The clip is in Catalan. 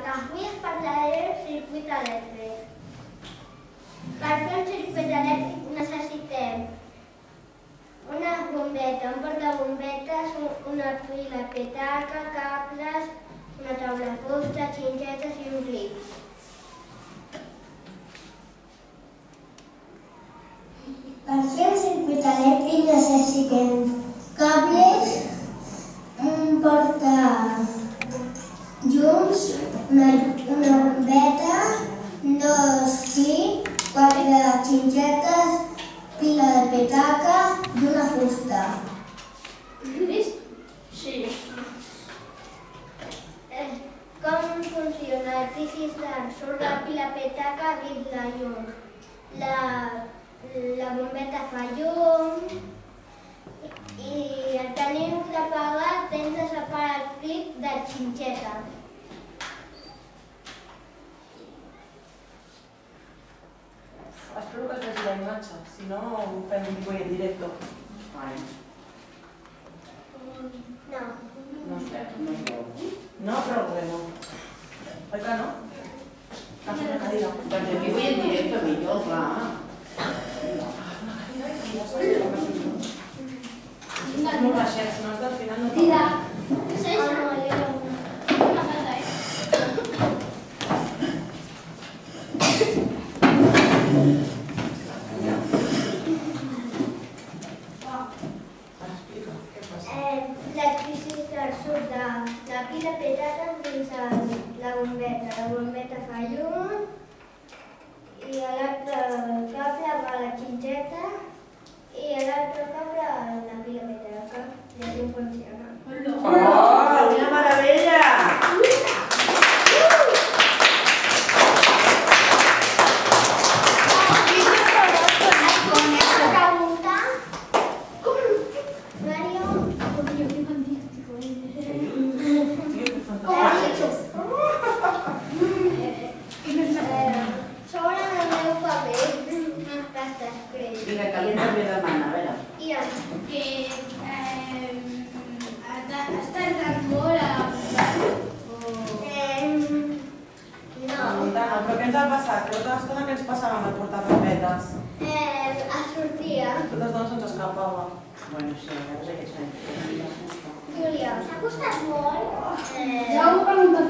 canvis parlaré del circuit elèctric. Per fer un circuit elèctric necessitem una bombeta, un portabombetes, una pila petaca, cables, una taula fusta, xinxetes i un clips. Per fer un circuit elèctric necessitem cables, un portallums, una bombeta, 2 clips, 4 xinxetes, pila de petaca i una fusta. Sí. Com funciona? El piscistar surt la pila petaca dins la llum. La bombeta fa llum i al tenir-lo apagat tens de separar el clip de xinxeta. Espero que es vegi la imatge, si no ho fem en directe. No. No sé. No, però ho veu. Oi que no? Agafa una cadira. Perquè aquí vull en directe millor, clar. Estàs molt baixet, si no has del final no Tira. L'electricitat surt de la pila petaca fins a la bombeta fa llum i l'altre cable va a la xinxeta i l'altre cable a la pila petaca i així funciona. Oh, quina meravella! Vinga, que li també demana, a veure. Que has tardat molt a muntar? No. Però què ens ha passat? Que tota l'estona que ens passàvem a portar papetes? Es sortia. Totes dones se'ns escapava. Bueno, sí, a veure què ets fent. Júlia, s'ha costat molt? Ja ho he preguntat